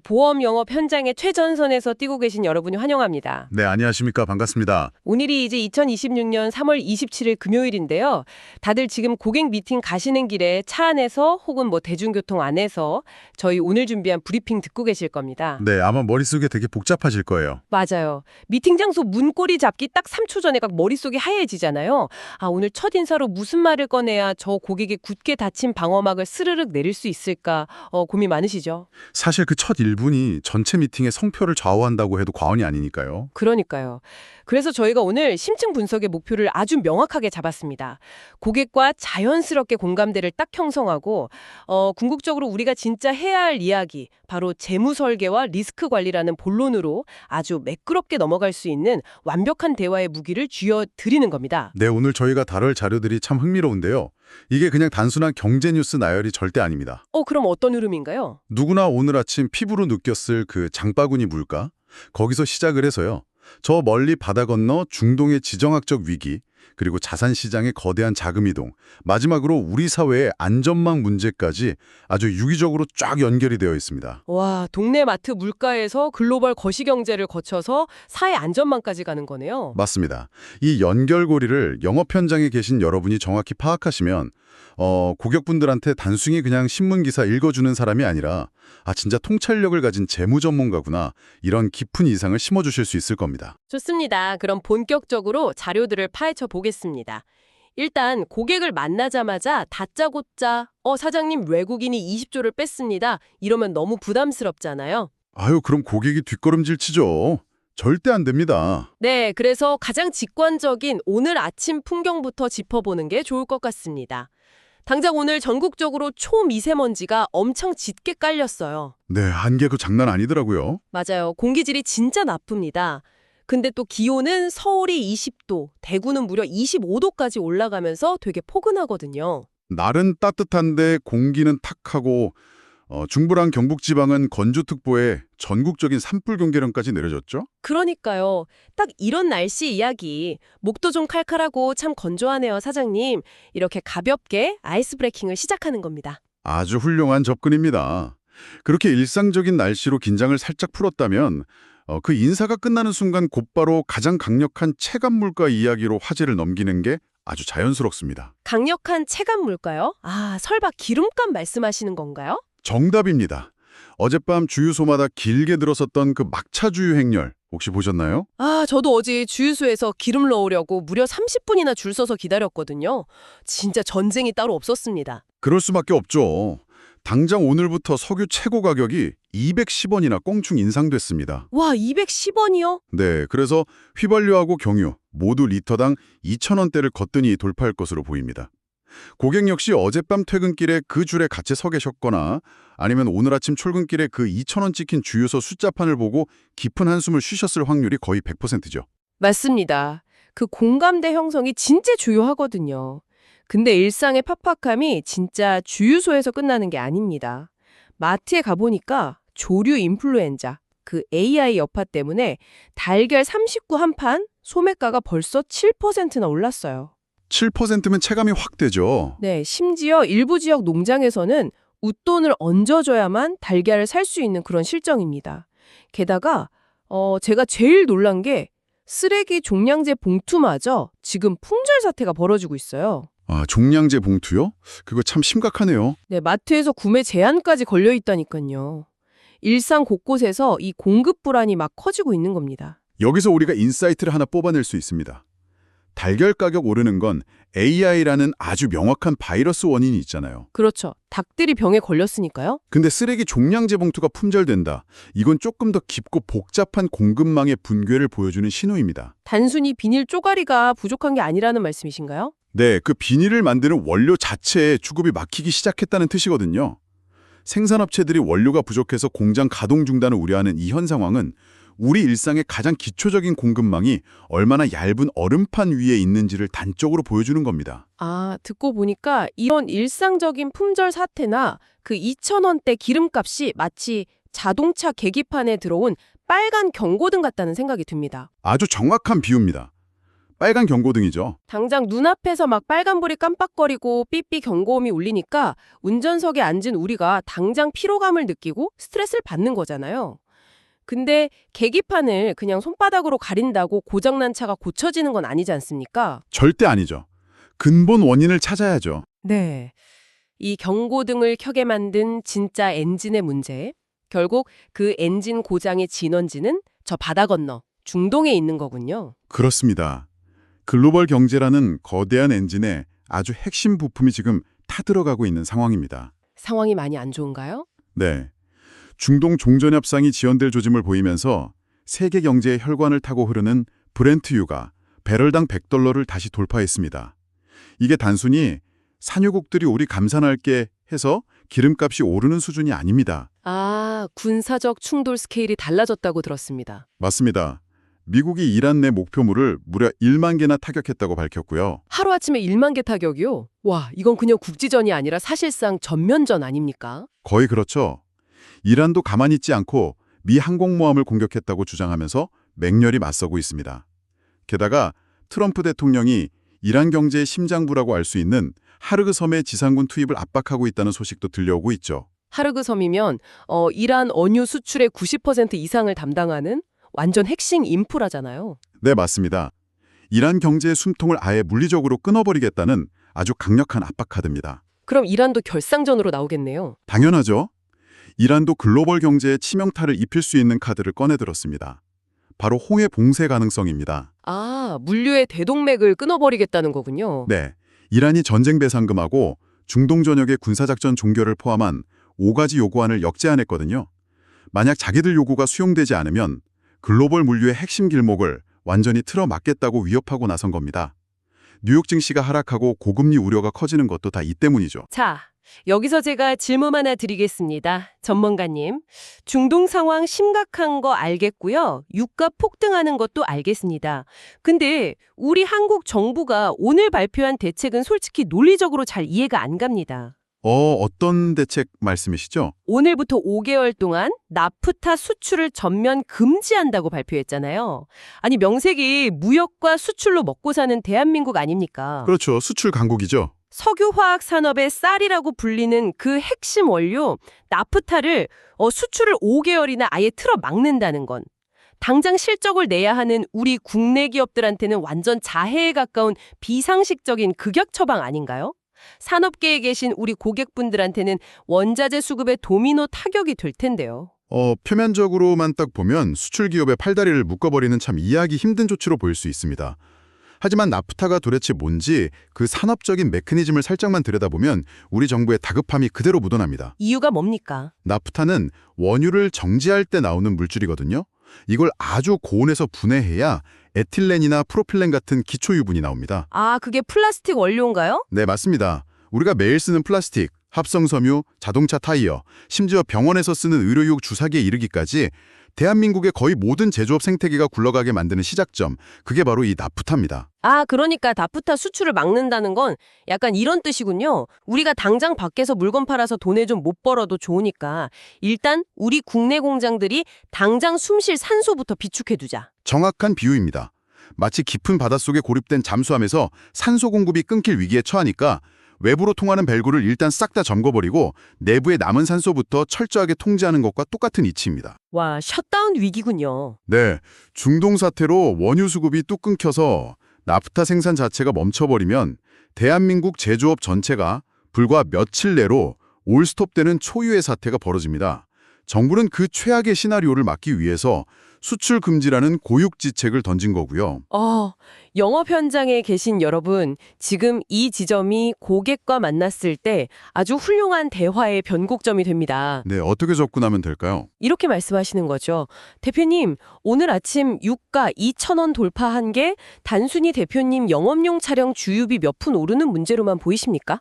보험 영업 현장의 최전선에서 뛰고 계신 여러분이 환영합니다. 네, 안녕하십니까. 반갑습니다. 오늘이 이제 2026년 3월 27일 금요일인데요. 다들 지금 고객 미팅 가시는 길에 차 안에서 혹은 뭐 대중교통 안에서 저희 오늘 준비한 브리핑 듣고 계실 겁니다. 네, 아마 머릿속에 되게 복잡하실 거예요. 맞아요. 미팅 장소 문고리 잡기 딱 3초 전에 각 머릿속이 하얘지잖아요. 아, 오늘 첫 인사로 무슨 말을 꺼내야 저 고객의 굳게 닫힌 방어막을 스르륵 내릴 수 있을까 고민 많으시죠? 사실 그 첫 1분이 전체 미팅의 성표를 좌우한다고 해도 과언이 아니니까요. 그러니까요. 그래서 저희가 오늘 심층 분석의 목표를 아주 명확하게 잡았습니다. 고객과 자연스럽게 공감대를 딱 형성하고 궁극적으로 우리가 진짜 해야 할 이야기, 바로 재무 설계와 리스크 관리라는 본론으로 아주 매끄럽게 넘어갈 수 있는 완벽한 대화의 무기를 쥐어드리는 겁니다. 네, 오늘 저희가 다룰 자료들이 참 흥미로운데요. 이게 그냥 단순한 경제 뉴스 나열이 절대 아닙니다. 그럼 어떤 흐름인가요? 누구나 오늘 아침 피부로 느꼈을 그 장바구니 물가? 거기서 시작을 해서요. 저 멀리 바다 건너 중동의 지정학적 위기, 그리고 자산 시장의 거대한 자금 이동, 마지막으로 우리 사회의 안전망 문제까지 아주 유기적으로 쫙 연결이 되어 있습니다. 와, 동네 마트 물가에서 글로벌 거시경제를 거쳐서 사회 안전망까지 가는 거네요. 맞습니다. 이 연결고리를 영업 현장에 계신 여러분이 정확히 파악하시면 고객분들한테 단순히 그냥 신문기사 읽어주는 사람이 아니라 진짜 통찰력을 가진 재무 전문가구나, 이런 깊은 이상을 심어주실 수 있을 겁니다. 좋습니다. 그럼 본격적으로 자료들을 파헤쳐 보겠습니다. 일단 고객을 만나자마자 다짜고짜 사장님 외국인이 20조를 뺐습니다. 이러면 너무 부담스럽잖아요. 아유, 그럼 고객이 뒷걸음질 치죠. 절대 안 됩니다. 네, 그래서 가장 직관적인 오늘 아침 풍경부터 짚어보는 게 좋을 것 같습니다. 당장 오늘 전국적으로 초미세먼지가 엄청 짙게 깔렸어요. 네, 한계도 장난 아니더라고요. 맞아요. 공기질이 진짜 나쁩니다. 근데 또 기온은 서울이 20도, 대구는 무려 25도까지 올라가면서 되게 포근하거든요. 날은 따뜻한데 공기는 탁하고 중부랑 경북지방은 건조특보에 전국적인 산불 경계령까지 내려졌죠? 그러니까요. 딱 이런 날씨 이야기. 목도 좀 칼칼하고 참 건조하네요, 사장님. 이렇게 가볍게 아이스 브레이킹을 시작하는 겁니다. 아주 훌륭한 접근입니다. 그렇게 일상적인 날씨로 긴장을 살짝 풀었다면 그 인사가 끝나는 순간 곧바로 가장 강력한 체감 물가 이야기로 화제를 넘기는 게 아주 자연스럽습니다. 강력한 체감 물가요? 설마 기름값 말씀하시는 건가요? 정답입니다. 어젯밤 주유소마다 길게 들어섰던 그 막차 주유 행렬 혹시 보셨나요? 저도 어제 주유소에서 기름 넣으려고 무려 30분이나 줄 서서 기다렸거든요. 진짜 전쟁이 따로 없었습니다. 그럴 수밖에 없죠. 당장 오늘부터 석유 최고 가격이 210원이나 꽁충 인상됐습니다. 와, 210원이요? 네, 그래서 휘발유하고 경유 모두 리터당 2,000원대를 거뜬히 돌파할 것으로 보입니다. 고객 역시 어젯밤 퇴근길에 그 줄에 같이 서 계셨거나 아니면 오늘 아침 출근길에 그 2,000원 찍힌 주유소 숫자판을 보고 깊은 한숨을 쉬셨을 확률이 거의 100%죠. 맞습니다. 그 공감대 형성이 진짜 중요하거든요. 근데 일상의 팍팍함이 진짜 주유소에서 끝나는 게 아닙니다. 마트에 가보니까 조류 인플루엔자, 그 AI 여파 때문에 달걀 39 한 판 소매가가 벌써 7%나 올랐어요. 7%면 체감이 확 되죠. 네, 심지어 일부 지역 농장에서는 웃돈을 얹어줘야만 달걀을 살 수 있는 그런 실정입니다. 게다가 제가 제일 놀란 게 쓰레기 종량제 봉투마저 지금 품절 사태가 벌어지고 있어요. 종량제 봉투요? 그거 참 심각하네요. 네, 마트에서 구매 제한까지 걸려 있다니까요. 일상 곳곳에서 이 공급 불안이 막 커지고 있는 겁니다. 여기서 우리가 인사이트를 하나 뽑아낼 수 있습니다. 달걀 가격 오르는 건 AI라는 아주 명확한 바이러스 원인이 있잖아요. 그렇죠. 닭들이 병에 걸렸으니까요. 근데 쓰레기 종량제 봉투가 품절된다. 이건 조금 더 깊고 복잡한 공급망의 붕괴를 보여주는 신호입니다. 단순히 비닐 쪼가리가 부족한 게 아니라는 말씀이신가요? 네, 그 비닐을 만드는 원료 자체에 주급이 막히기 시작했다는 뜻이거든요. 생산업체들이 원료가 부족해서 공장 가동 중단을 우려하는 이 현 상황은 우리 일상의 가장 기초적인 공급망이 얼마나 얇은 얼음판 위에 있는지를 단적으로 보여주는 겁니다. 듣고 보니까 이런 일상적인 품절 사태나 그 2,000원대 기름값이 마치 자동차 계기판에 들어온 빨간 경고등 같다는 생각이 듭니다. 아주 정확한 비유입니다. 빨간 경고등이죠. 당장 눈앞에서 막 빨간불이 깜빡거리고 삐삐 경고음이 울리니까 운전석에 앉은 우리가 당장 피로감을 느끼고 스트레스를 받는 거잖아요. 근데 계기판을 그냥 손바닥으로 가린다고 고장난 차가 고쳐지는 건 아니지 않습니까? 절대 아니죠. 근본 원인을 찾아야죠. 네. 이 경고등을 켜게 만든 진짜 엔진의 문제. 결국 그 엔진 고장의 진원지는 저 바다 건너 중동에 있는 거군요. 그렇습니다. 글로벌 경제라는 거대한 엔진에 아주 핵심 부품이 지금 타들어가고 있는 상황입니다. 상황이 많이 안 좋은가요? 네. 중동 종전협상이 지연될 조짐을 보이면서 세계 경제의 혈관을 타고 흐르는 브렌트유가 배럴당 $100를 다시 돌파했습니다. 이게 단순히 산유국들이 우리 감산할게 해서 기름값이 오르는 수준이 아닙니다. 아, 군사적 충돌 스케일이 달라졌다고 들었습니다. 맞습니다. 미국이 이란 내 목표물을 무려 1만 개나 타격했다고 밝혔고요. 하루아침에 1만 개 타격이요? 와, 이건 그냥 국지전이 아니라 사실상 전면전 아닙니까? 거의 그렇죠. 이란도 가만히 있지 않고 미 항공모함을 공격했다고 주장하면서 맹렬히 맞서고 있습니다. 게다가 트럼프 대통령이 이란 경제의 심장부라고 알 수 있는 하르그 섬의 지상군 투입을 압박하고 있다는 소식도 들려오고 있죠. 하르그 섬이면 이란 원유 수출의 90% 이상을 담당하는 완전 핵심 인프라잖아요. 네, 맞습니다. 이란 경제의 숨통을 아예 물리적으로 끊어버리겠다는 아주 강력한 압박 카드입니다. 그럼 이란도 결상전으로 나오겠네요. 당연하죠. 이란도 글로벌 경제에 치명타를 입힐 수 있는 카드를 꺼내들었습니다. 바로 홍해 봉쇄 가능성입니다. 아, 물류의 대동맥을 끊어버리겠다는 거군요. 네, 이란이 전쟁 배상금하고 중동 전역의 군사작전 종결을 포함한 5가지 요구안을 역제안했거든요. 만약 자기들 요구가 수용되지 않으면 글로벌 물류의 핵심 길목을 완전히 틀어막겠다고 위협하고 나선 겁니다. 뉴욕 증시가 하락하고 고금리 우려가 커지는 것도 다 이 때문이죠. 자, 여기서 제가 질문 하나 드리겠습니다. 전문가님. 중동 상황 심각한 거 알겠고요. 유가 폭등하는 것도 알겠습니다. 근데 우리 한국 정부가 오늘 발표한 대책은 솔직히 논리적으로 잘 이해가 안 갑니다. 어떤 대책 말씀이시죠? 오늘부터 5개월 동안 나프타 수출을 전면 금지한다고 발표했잖아요. 아니, 명색이 무역과 수출로 먹고 사는 대한민국 아닙니까? 그렇죠. 수출 강국이죠. 석유화학 산업의 쌀이라고 불리는 그 핵심 원료 나프타를 수출을 5개월이나 아예 틀어 막는다는 건 당장 실적을 내야 하는 우리 국내 기업들한테는 완전 자해에 가까운 비상식적인 극약 처방 아닌가요? 산업계에 계신 우리 고객분들한테는 원자재 수급의 도미노 타격이 될 텐데요. 표면적으로만 딱 보면 수출 기업의 팔다리를 묶어버리는 참 이해하기 힘든 조치로 보일 수 있습니다. 하지만 나프타가 도대체 뭔지 그 산업적인 메커니즘을 살짝만 들여다보면 우리 정부의 다급함이 그대로 묻어납니다. 이유가 뭡니까? 나프타는 원유를 정지할 때 나오는 물질이거든요. 이걸 아주 고온에서 분해해야 에틸렌이나 프로필렌 같은 기초 유분이 나옵니다. 아, 그게 플라스틱 원료인가요? 네, 맞습니다. 우리가 매일 쓰는 플라스틱, 합성섬유, 자동차 타이어, 심지어 병원에서 쓰는 의료용 주사기에 이르기까지 대한민국의 거의 모든 제조업 생태계가 굴러가게 만드는 시작점, 그게 바로 이 나프타입니다. 아, 그러니까 나프타 수출을 막는다는 건 약간 이런 뜻이군요. 우리가 당장 밖에서 물건 팔아서 돈을 좀 못 벌어도 좋으니까 일단 우리 국내 공장들이 당장 숨쉴 산소부터 비축해두자. 정확한 비유입니다. 마치 깊은 바닷속에 고립된 잠수함에서 산소 공급이 끊길 위기에 처하니까 외부로 통하는 밸브를 일단 싹 다 잠궈버리고 내부에 남은 산소부터 철저하게 통제하는 것과 똑같은 이치입니다. 와, 셧다운 위기군요. 네, 중동 사태로 원유 수급이 뚝 끊겨서 나프타 생산 자체가 멈춰버리면 대한민국 제조업 전체가 불과 며칠 내로 올스톱되는 초유의 사태가 벌어집니다. 정부는 그 최악의 시나리오를 막기 위해서 수출 금지라는 고육지책을 던진 거고요. 영업 현장에 계신 여러분, 지금 이 지점이 고객과 만났을 때 아주 훌륭한 대화의 변곡점이 됩니다. 네, 어떻게 접근하면 될까요? 이렇게 말씀하시는 거죠. 대표님, 오늘 아침 유가 2,000원 돌파한 게 단순히 대표님 영업용 차량 주유비 몇 푼 오르는 문제로만 보이십니까?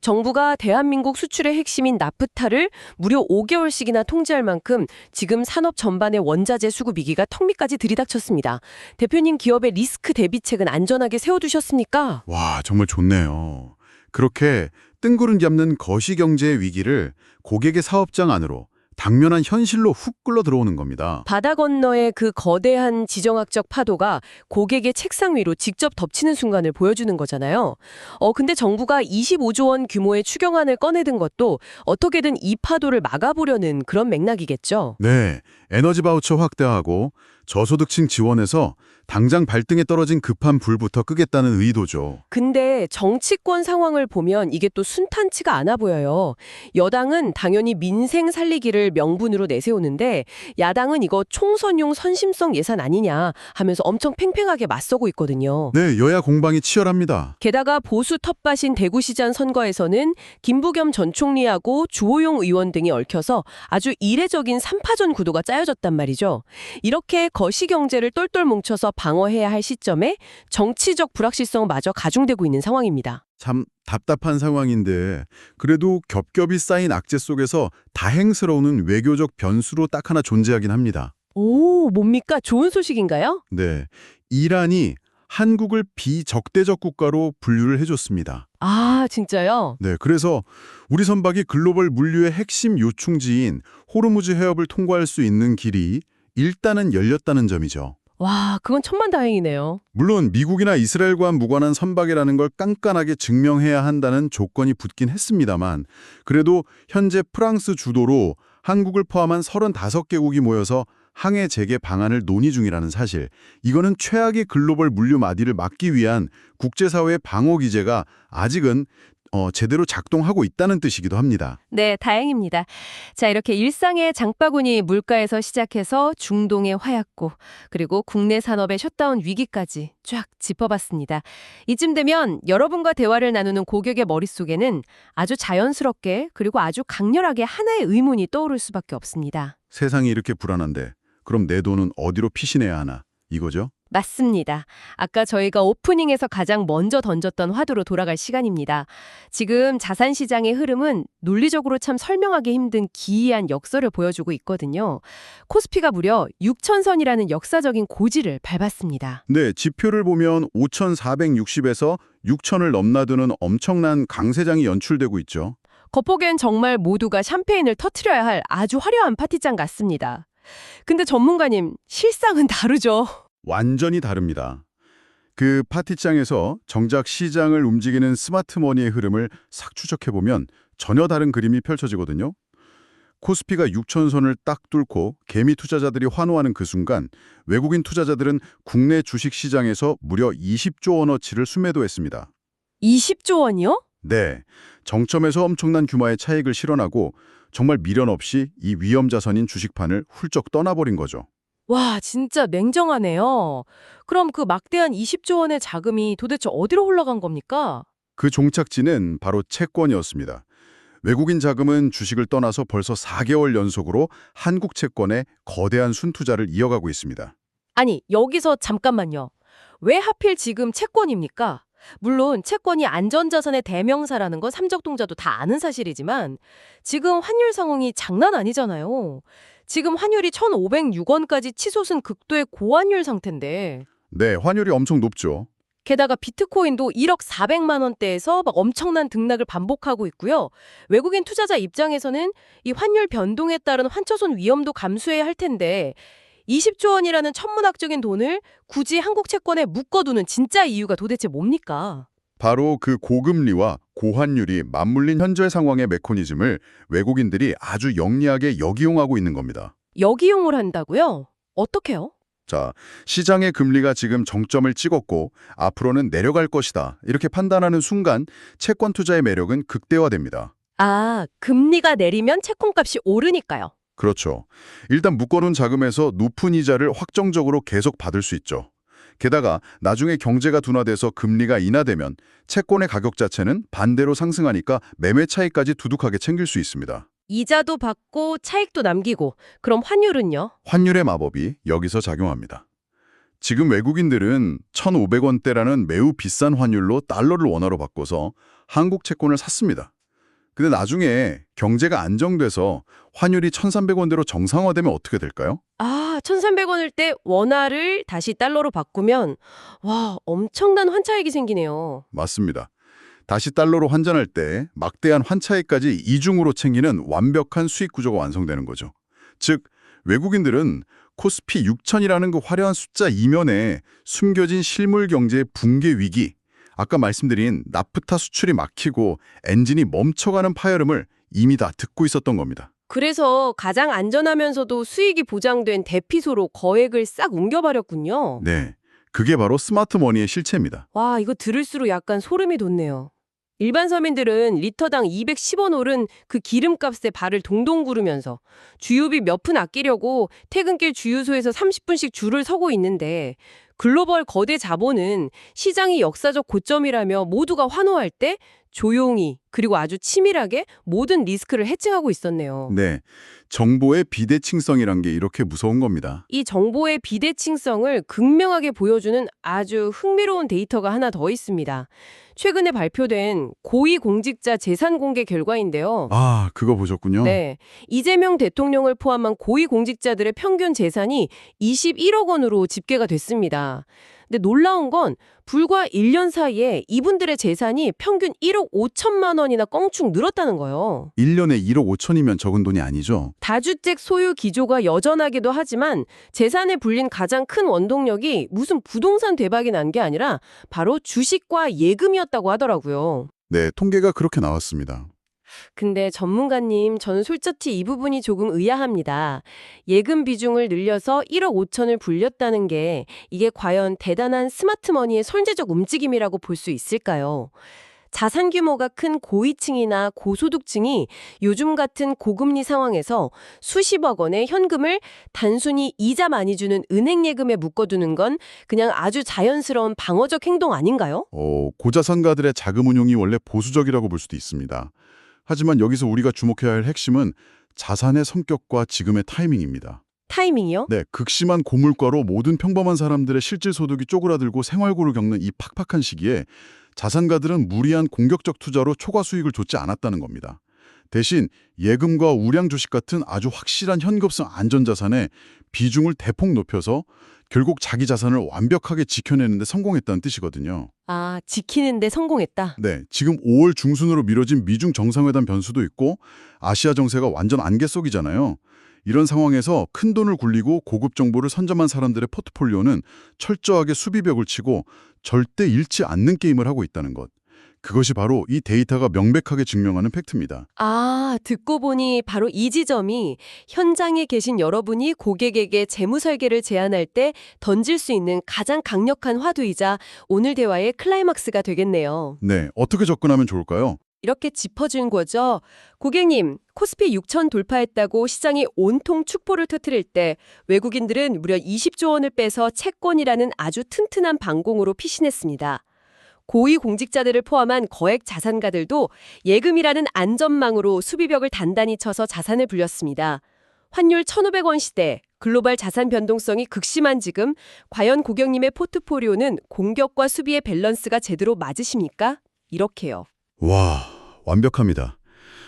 정부가 대한민국 수출의 핵심인 나프타를 무려 5개월씩이나 통제할 만큼 지금 산업 전반의 원자재 수급 위기가 턱 밑까지 들이닥쳤습니다. 대표님 기업의 리스크 대비책은 안전하게 세워두셨습니까? 와, 정말 좋네요. 그렇게 뜬구름 잡는 거시경제의 위기를 고객의 사업장 안으로 당면한 현실로 훅 끌어 들어오는 겁니다. 바다 건너의 그 거대한 지정학적 파도가 고객의 책상 위로 직접 덮치는 순간을 보여주는 거잖아요. 근데 정부가 25조 원 규모의 추경안을 꺼내든 것도 어떻게든 이 파도를 막아보려는 그런 맥락이겠죠. 네, 에너지 바우처 확대하고 저소득층 지원해서 당장 발등에 떨어진 급한 불부터 끄겠다는 의도죠. 근데 정치권 상황을 보면 이게 또 순탄치가 않아 보여요. 여당은 당연히 민생 살리기를 명분으로 내세우는데 야당은 이거 총선용 선심성 예산 아니냐 하면서 엄청 팽팽하게 맞서고 있거든요. 네, 여야 공방이 치열합니다. 게다가 보수 텃밭인 대구시장 선거에서는 김부겸 전 총리하고 주호영 의원 등이 얽혀서 아주 이례적인 3파전 구도가 짜여졌단 말이죠. 이렇게 거시경제를 똘똘 뭉쳐서 방어해야 할 시점에 정치적 불확실성마저 가중되고 있는 상황입니다. 참 답답한 상황인데 그래도 겹겹이 쌓인 악재 속에서 다행스러운 외교적 변수로 딱 하나 존재하긴 합니다. 오, 뭡니까? 좋은 소식인가요? 네, 이란이 한국을 비적대적 국가로 분류를 해줬습니다. 아, 진짜요? 네, 그래서 우리 선박이 글로벌 물류의 핵심 요충지인 호르무즈 해협을 통과할 수 있는 길이 일단은 열렸다는 점이죠. 와, 그건 천만다행이네요. 물론 미국이나 이스라엘과 무관한 선박이라는 걸 깐깐하게 증명해야 한다는 조건이 붙긴 했습니다만 그래도 현재 프랑스 주도로 한국을 포함한 35개국이 모여서 항해 재개 방안을 논의 중이라는 사실, 이거는 최악의 글로벌 물류 마디를 막기 위한 국제사회의 방어 기제가 아직은 제대로 작동하고 있다는 뜻이기도 합니다. 네, 다행입니다. 자, 이렇게 일상의 장바구니 물가에서 시작해서 중동의 화약고, 그리고 국내 산업의 셧다운 위기까지 쫙 짚어봤습니다. 이쯤 되면 여러분과 대화를 나누는 고객의 머릿속에는 아주 자연스럽게 그리고 아주 강렬하게 하나의 의문이 떠오를 수밖에 없습니다. 세상이 이렇게 불안한데 그럼 내 돈은 어디로 피신해야 하나? 이거죠? 맞습니다. 아까 저희가 오프닝에서 가장 먼저 던졌던 화두로 돌아갈 시간입니다. 지금 자산시장의 흐름은 논리적으로 참 설명하기 힘든 기이한 역설을 보여주고 있거든요. 코스피가 무려 6,000선이라는 역사적인 고지를 밟았습니다. 네, 지표를 보면 5,460에서 6,000을 넘나드는 엄청난 강세장이 연출되고 있죠. 겉보기엔 정말 모두가 샴페인을 터트려야 할 아주 화려한 파티장 같습니다. 근데 전문가님, 실상은 다르죠. 완전히 다릅니다. 그 파티장에서 정작 시장을 움직이는 스마트머니의 흐름을 싹 추적해보면 전혀 다른 그림이 펼쳐지거든요. 코스피가 6,000선을 딱 뚫고 개미 투자자들이 환호하는 그 순간 외국인 투자자들은 국내 주식시장에서 무려 20조 원어치를 순매도했습니다. 20조 원이요? 네, 정점에서 엄청난 규모의 차익을 실현하고 정말 미련 없이 이 위험 자산인 주식판을 훌쩍 떠나버린 거죠. 와, 진짜 냉정하네요. 그럼 그 막대한 20조 원의 자금이 도대체 어디로 흘러간 겁니까? 그 종착지는 바로 채권이었습니다. 외국인 자금은 주식을 떠나서 벌써 4개월 연속으로 한국 채권에 거대한 순투자를 이어가고 있습니다. 아니, 여기서 잠깐만요. 왜 하필 지금 채권입니까? 물론 채권이 안전자산의 대명사라는 건 삼적동자도 다 아는 사실이지만 지금 환율 상황이 장난 아니잖아요. 지금 환율이 1,506원까지 치솟은 극도의 고환율 상태인데 네, 환율이 엄청 높죠. 게다가 비트코인도 1억 400만 원대에서 막 엄청난 등락을 반복하고 있고요. 외국인 투자자 입장에서는 이 환율 변동에 따른 환처손 위험도 감수해야 할 텐데 20조 원이라는 천문학적인 돈을 굳이 한국 채권에 묶어두는 진짜 이유가 도대체 뭡니까? 바로 그 고금리와 고환율이 맞물린 현재 상황의 메커니즘을 외국인들이 아주 영리하게 역이용하고 있는 겁니다. 역이용을 한다고요? 어떻게요? 자, 시장의 금리가 지금 정점을 찍었고 앞으로는 내려갈 것이다. 이렇게 판단하는 순간 채권 투자의 매력은 극대화됩니다. 아, 금리가 내리면 채권값이 오르니까요. 그렇죠. 일단 묶어놓은 자금에서 높은 이자를 확정적으로 계속 받을 수 있죠. 게다가 나중에 경제가 둔화돼서 금리가 인하되면 채권의 가격 자체는 반대로 상승하니까 매매 차익까지 두둑하게 챙길 수 있습니다. 이자도 받고 차익도 남기고 그럼 환율은요? 환율의 마법이 여기서 작용합니다. 지금 외국인들은 1,500원대라는 매우 비싼 환율로 달러를 원화로 바꿔서 한국 채권을 샀습니다. 근데 나중에 경제가 안정돼서 환율이 1,300원대로 정상화되면 어떻게 될까요? 아, 1,300원일 때 원화를 다시 달러로 바꾸면 와, 엄청난 환차익이 생기네요. 맞습니다. 다시 달러로 환전할 때 막대한 환차익까지 이중으로 챙기는 완벽한 수익 구조가 완성되는 거죠. 즉, 외국인들은 코스피 6000이라는 그 화려한 숫자 이면에 숨겨진 실물 경제의 붕괴 위기, 아까 말씀드린 나프타 수출이 막히고 엔진이 멈춰가는 파열음을 이미 다 듣고 있었던 겁니다. 그래서 가장 안전하면서도 수익이 보장된 대피소로 거액을 싹 옮겨버렸군요. 네, 그게 바로 스마트 머니의 실체입니다. 와, 이거 들을수록 약간 소름이 돋네요. 일반 서민들은 리터당 210원 오른 그 기름값에 발을 동동 구르면서 주유비 몇 푼 아끼려고 퇴근길 주유소에서 30분씩 줄을 서고 있는데 글로벌 거대 자본은 시장이 역사적 고점이라며 모두가 환호할 때 조용히 그리고 아주 치밀하게 모든 리스크를 해칭하고 있었네요. 네, 정보의 비대칭성이란 게 이렇게 무서운 겁니다. 이 정보의 비대칭성을 극명하게 보여주는 아주 흥미로운 데이터가 하나 더 있습니다. 최근에 발표된 고위공직자 재산 공개 결과인데요. 아, 그거 보셨군요. 네, 이재명 대통령을 포함한 고위공직자들의 평균 재산이 21억 원으로 집계가 됐습니다. 근데 놀라운 건 불과 1년 사이에 이분들의 재산이 평균 1억 5천만 원이나 껑충 늘었다는 거예요. 1년에 1억 5천이면 적은 돈이 아니죠. 다주택 소유 기조가 여전하기도 하지만 재산에 불린 가장 큰 원동력이 무슨 부동산 대박이 난 게 아니라 바로 주식과 예금이었다고 하더라고요. 네, 통계가 그렇게 나왔습니다. 근데 전문가님, 저는 솔직히 이 부분이 조금 의아합니다. 예금 비중을 늘려서 1억 5천을 불렸다는 게 이게 과연 대단한 스마트머니의 선제적 움직임이라고 볼 수 있을까요? 자산 규모가 큰 고위층이나 고소득층이 요즘 같은 고금리 상황에서 수십억 원의 현금을 단순히 이자 많이 주는 은행 예금에 묶어두는 건 그냥 아주 자연스러운 방어적 행동 아닌가요? 고자산가들의 자금 운용이 원래 보수적이라고 볼 수도 있습니다. 하지만 여기서 우리가 주목해야 할 핵심은 자산의 성격과 지금의 타이밍입니다. 타이밍이요? 네, 극심한 고물가로 모든 평범한 사람들의 실질 소득이 쪼그라들고 생활고를 겪는 이 팍팍한 시기에 자산가들은 무리한 공격적 투자로 초과 수익을 줬지 않았다는 겁니다. 대신 예금과 우량 주식 같은 아주 확실한 현금성 안전자산에 비중을 대폭 높여서 결국 자기 자산을 완벽하게 지켜내는 데 성공했다는 뜻이거든요. 아, 지키는데 성공했다. 네, 지금 5월 중순으로 미뤄진 미중 정상회담 변수도 있고 아시아 정세가 완전 안개 속이잖아요. 이런 상황에서 큰 돈을 굴리고 고급 정보를 선점한 사람들의 포트폴리오는 철저하게 수비벽을 치고 절대 잃지 않는 게임을 하고 있다는 것. 그것이 바로 이 데이터가 명백하게 증명하는 팩트입니다. 아, 듣고 보니 바로 이 지점이 현장에 계신 여러분이 고객에게 재무 설계를 제안할 때 던질 수 있는 가장 강력한 화두이자 오늘 대화의 클라이막스가 되겠네요. 네, 어떻게 접근하면 좋을까요? 이렇게 짚어준 거죠. 고객님, 코스피 6천 돌파했다고 시장이 온통 축포를 터뜨릴 때 외국인들은 무려 20조 원을 빼서 채권이라는 아주 튼튼한 방공으로 피신했습니다. 고위 공직자들을 포함한 거액 자산가들도 예금이라는 안전망으로 수비벽을 단단히 쳐서 자산을 불렸습니다. 환율 1,500원 시대, 글로벌 자산 변동성이 극심한 지금 과연 고객님의 포트폴리오는 공격과 수비의 밸런스가 제대로 맞으십니까? 이렇게요. 와, 완벽합니다.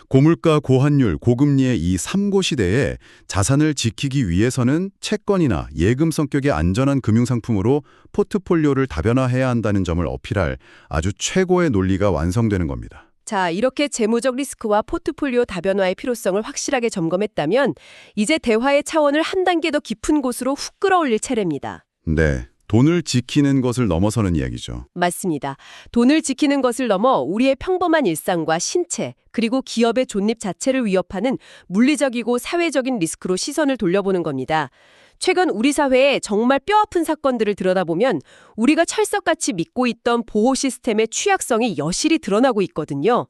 고물가, 고환율, 고금리의 이 3고 시대에 자산을 지키기 위해서는 채권이나 예금 성격의 안전한 금융상품으로 포트폴리오를 다변화해야 한다는 점을 어필할 아주 최고의 논리가 완성되는 겁니다. 자, 이렇게 재무적 리스크와 포트폴리오 다변화의 필요성을 확실하게 점검했다면 이제 대화의 차원을 한 단계 더 깊은 곳으로 훅 끌어올릴 차례입니다. 네, 돈을 지키는 것을 넘어서는 이야기죠. 맞습니다. 돈을 지키는 것을 넘어 우리의 평범한 일상과 신체, 그리고 기업의 존립 자체를 위협하는 물리적이고 사회적인 리스크로 시선을 돌려보는 겁니다. 최근 우리 사회에 정말 뼈아픈 사건들을 들여다보면 우리가 철석같이 믿고 있던 보호 시스템의 취약성이 여실히 드러나고 있거든요.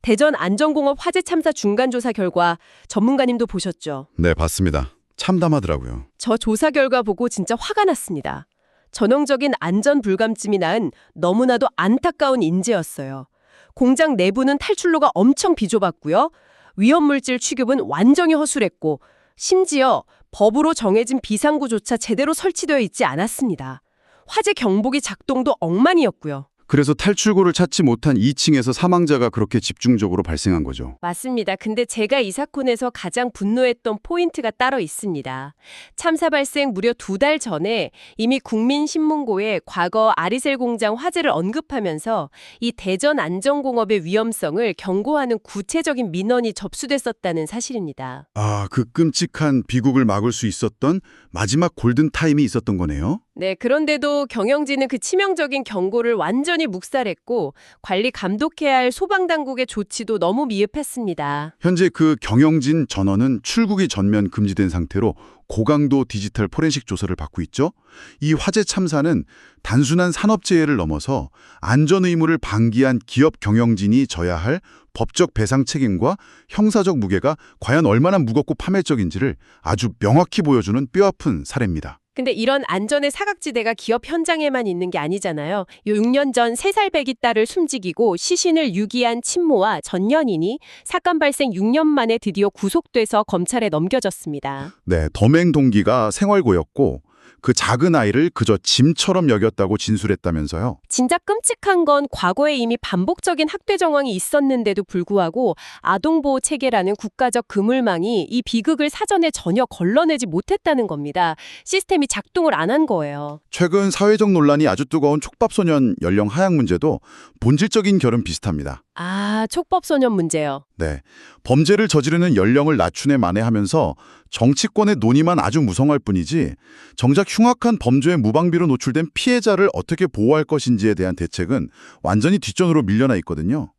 대전 안전공업 화재 참사 중간조사 결과 전문가님도 보셨죠? 네, 봤습니다. 참담하더라고요. 저 조사 결과 보고 진짜 화가 났습니다. 전형적인 안전 불감증이 낳은 너무나도 안타까운 인재였어요. 공장 내부는 탈출로가 엄청 비좁았고요. 위험물질 취급은 완전히 허술했고 심지어 법으로 정해진 비상구조차 제대로 설치되어 있지 않았습니다. 화재 경보기 작동도 엉망이었고요. 그래서 탈출구를 찾지 못한 2층에서 사망자가 그렇게 집중적으로 발생한 거죠. 맞습니다. 근데 제가 이 사건에서 가장 분노했던 포인트가 따로 있습니다. 참사 발생 무려 2달 전에 이미 국민신문고에 과거 아리셀 공장 화재를 언급하면서 이 대전 안전공업의 위험성을 경고하는 구체적인 민원이 접수됐었다는 사실입니다. 아, 그 끔찍한 비극을 막을 수 있었던 마지막 골든타임이 있었던 거네요. 네, 그런데도 경영진은 그 치명적인 경고를 완전히 묵살했고 관리 감독해야 할 소방당국의 조치도 너무 미흡했습니다. 현재 그 경영진 전원은 출국이 전면 금지된 상태로 고강도 디지털 포렌식 조사를 받고 있죠. 이 화재 참사는 단순한 산업재해를 넘어서 안전 의무를 방기한 기업 경영진이 져야 할 법적 배상 책임과 형사적 무게가 과연 얼마나 무겁고 파멸적인지를 아주 명확히 보여주는 뼈아픈 사례입니다. 근데 이런 안전의 사각지대가 기업 현장에만 있는 게 아니잖아요. 6년 전 3살 배기 딸을 숨지기고 시신을 유기한 친모와 전 연인이 사건 발생 6년 만에 드디어 구속돼서 검찰에 넘겨졌습니다. 네, 범행 동기가 생활고였고 그 작은 아이를 그저 짐처럼 여겼다고 진술했다면서요. 진짜 끔찍한 건 과거에 이미 반복적인 학대 정황이 있었는데도 불구하고 아동보호 체계라는 국가적 그물망이 이 비극을 사전에 전혀 걸러내지 못했다는 겁니다. 시스템이 작동을 안 한 거예요. 최근 사회적 논란이 아주 뜨거운 촉밥소년 연령 하향 문제도 본질적인 결은 비슷합니다. 아, 촉법소년 문제요. 네, 범죄를 저지르는 연령을 낮추네 만회하면서 정치권의 논의만 아주 무성할 뿐이지 정작 흉악한 범죄의 무방비로 노출된 피해자를 어떻게 보호할 것인지에 대한 대책은 완전히 뒷전으로 밀려나 있거든요.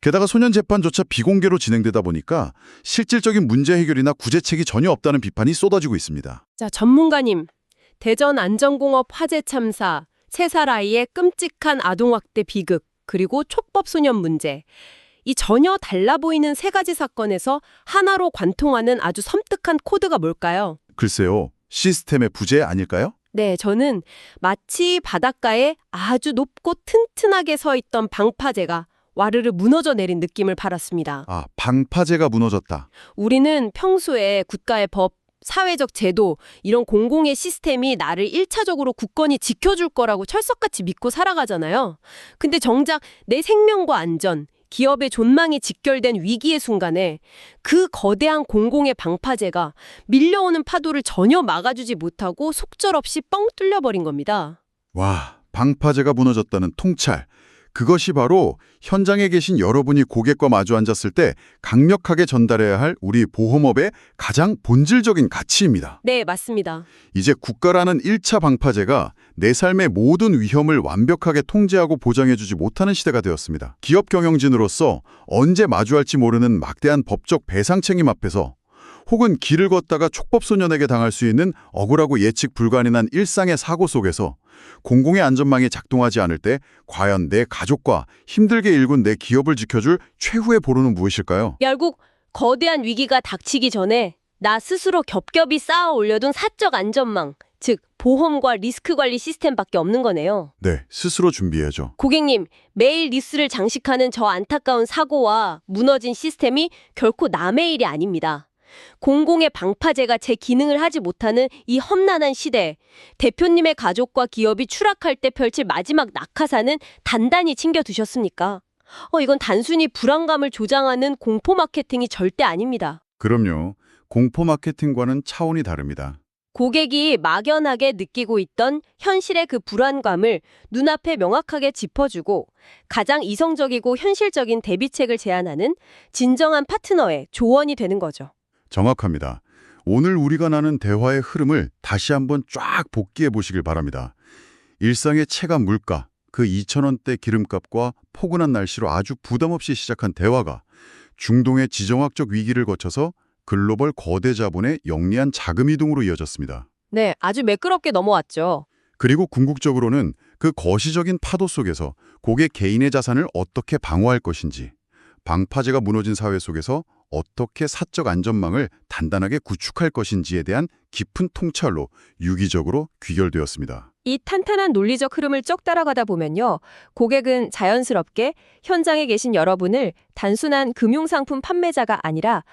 게다가 소년 재판조차 비공개로 진행되다 보니까 실질적인 문제 해결이나 구제책이 전혀 없다는 비판이 쏟아지고 있습니다. 자, 전문가님. 대전 안전공업 화재 참사, 3살 아이의 끔찍한 아동학대 비극, 그리고 촉법소년 문제. 이 전혀 달라 보이는 3가지 사건에서 하나로 관통하는 아주 섬뜩한 코드가 뭘까요? 글쎄요, 시스템의 부재 아닐까요? 네, 저는 마치 바닷가에 아주 높고 튼튼하게 서 있던 방파제가 와르르 무너져 내린 느낌을 받았습니다. 아, 방파제가 무너졌다. 우리는 평소에 국가의 법, 사회적 제도, 이런 공공의 시스템이 나를 1차적으로 굳건히 지켜줄 거라고 철석같이 믿고 살아가잖아요. 근데 정작 내 생명과 안전, 기업의 존망이 직결된 위기의 순간에 그 거대한 공공의 방파제가 밀려오는 파도를 전혀 막아주지 못하고 속절없이 뻥 뚫려버린 겁니다. 와, 방파제가 무너졌다는 통찰. 그것이 바로 현장에 계신 여러분이 고객과 마주 앉았을 때 강력하게 전달해야 할 우리 보험업의 가장 본질적인 가치입니다. 네, 맞습니다. 이제 국가라는 1차 방파제가 내 삶의 모든 위험을 완벽하게 통제하고 보장해주지 못하는 시대가 되었습니다. 기업 경영진으로서 언제 마주할지 모르는 막대한 법적 배상 책임 앞에서 혹은 길을 걷다가 촉법소년에게 당할 수 있는 억울하고 예측 불가능한 일상의 사고 속에서 공공의 안전망이 작동하지 않을 때 과연 내 가족과 힘들게 일군 내 기업을 지켜줄 최후의 보루는 무엇일까요? 결국 거대한 위기가 닥치기 전에 나 스스로 겹겹이 쌓아 올려둔 사적 안전망, 즉 보험과 리스크 관리 시스템밖에 없는 거네요. 네, 스스로 준비해야죠. 고객님, 매일 뉴스를 장식하는 저 안타까운 사고와 무너진 시스템이 결코 남의 일이 아닙니다. 공공의 방파제가 제 기능을 하지 못하는 이 험난한 시대에 대표님의 가족과 기업이 추락할 때 펼칠 마지막 낙하산은 단단히 챙겨두셨습니까? 이건 단순히 불안감을 조장하는 공포 마케팅이 절대 아닙니다. 그럼요. 공포 마케팅과는 차원이 다릅니다. 고객이 막연하게 느끼고 있던 현실의 그 불안감을 눈앞에 명확하게 짚어주고 가장 이성적이고 현실적인 대비책을 제안하는 진정한 파트너의 조언이 되는 거죠. 정확합니다. 오늘 우리가 나눈 대화의 흐름을 다시 한번 쫙 복기해 보시길 바랍니다. 일상의 체감 물가, 그 2,000원대 기름값과 포근한 날씨로 아주 부담 없이 시작한 대화가 중동의 지정학적 위기를 거쳐서 글로벌 거대 자본의 영리한 자금 이동으로 이어졌습니다. 네, 아주 매끄럽게 넘어왔죠. 그리고 궁극적으로는 그 거시적인 파도 속에서 고객 개인의 자산을 어떻게 방어할 것인지, 방파제가 무너진 사회 속에서 어떻게 사적 안전망을 단단하게 구축할 것인지에 대한 깊은 통찰로 유기적으로 귀결되었습니다. 이 탄탄한 논리적 흐름을 쭉 따라가다 보면요. 고객은 자연스럽게 현장에 계신 여러분을 단순한 금융상품 판매자가 아니라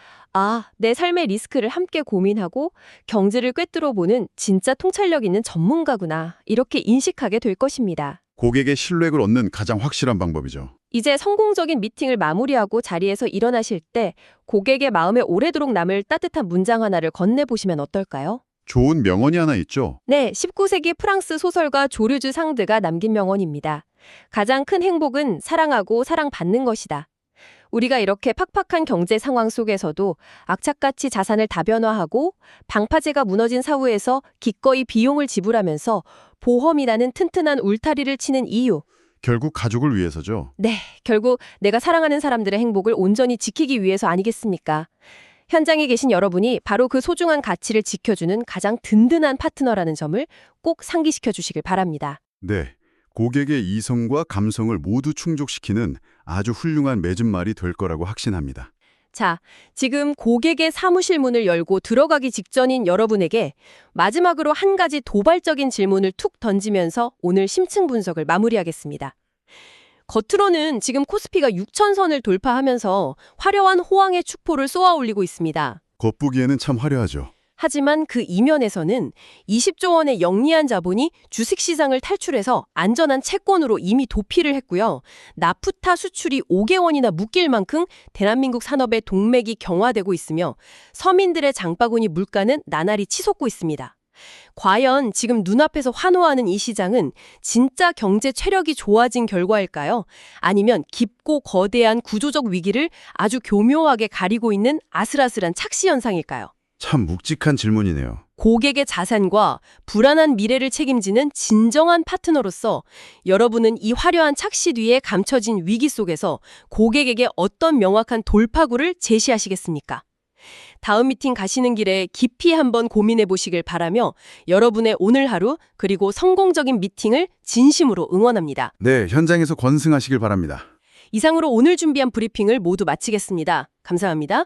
내 삶의 리스크를 함께 고민하고 경지를 꿰뚫어 보는 진짜 통찰력 있는 전문가구나 이렇게 인식하게 될 것입니다. 고객의 신뢰를 얻는 가장 확실한 방법이죠. 이제 성공적인 미팅을 마무리하고 자리에서 일어나실 때 고객의 마음에 오래도록 남을 따뜻한 문장 하나를 건네보시면 어떨까요? 좋은 명언이 하나 있죠. 네, 19세기 프랑스 소설가 조르주 상드가 남긴 명언입니다. 가장 큰 행복은 사랑하고 사랑받는 것이다. 우리가 이렇게 팍팍한 경제 상황 속에서도 악착같이 자산을 다변화하고 방파제가 무너진 사후에서 기꺼이 비용을 지불하면서 보험이라는 튼튼한 울타리를 치는 이유. 결국 가족을 위해서죠. 네, 결국 내가 사랑하는 사람들의 행복을 온전히 지키기 위해서 아니겠습니까? 현장에 계신 여러분이 바로 그 소중한 가치를 지켜주는 가장 든든한 파트너라는 점을 꼭 상기시켜 주시길 바랍니다. 네, 고객의 이성과 감성을 모두 충족시키는 아주 훌륭한 맺은말이 될 거라고 확신합니다. 자, 지금 고객의 사무실 문을 열고 들어가기 직전인 여러분에게 마지막으로 한 가지 도발적인 질문을 툭 던지면서 오늘 심층 분석을 마무리하겠습니다. 겉으로는 지금 코스피가 6천선을 돌파하면서 화려한 호황의 축포를 쏘아 올리고 있습니다. 겉보기에는 참 화려하죠. 하지만 그 이면에서는 20조 원의 영리한 자본이 주식시장을 탈출해서 안전한 채권으로 이미 도피를 했고요. 나프타 수출이 5개 원이나 묶일 만큼 대한민국 산업의 동맥이 경화되고 있으며 서민들의 장바구니 물가는 나날이 치솟고 있습니다. 과연 지금 눈앞에서 환호하는 이 시장은 진짜 경제 체력이 좋아진 결과일까요? 아니면 깊고 거대한 구조적 위기를 아주 교묘하게 가리고 있는 아슬아슬한 착시 현상일까요? 참 묵직한 질문이네요. 고객의 자산과 불안한 미래를 책임지는 진정한 파트너로서 여러분은 이 화려한 착시 뒤에 감춰진 위기 속에서 고객에게 어떤 명확한 돌파구를 제시하시겠습니까? 다음 미팅 가시는 길에 깊이 한번 고민해 보시길 바라며 여러분의 오늘 하루 그리고 성공적인 미팅을 진심으로 응원합니다. 네, 현장에서 권승하시길 바랍니다. 이상으로 오늘 준비한 브리핑을 모두 마치겠습니다. 감사합니다.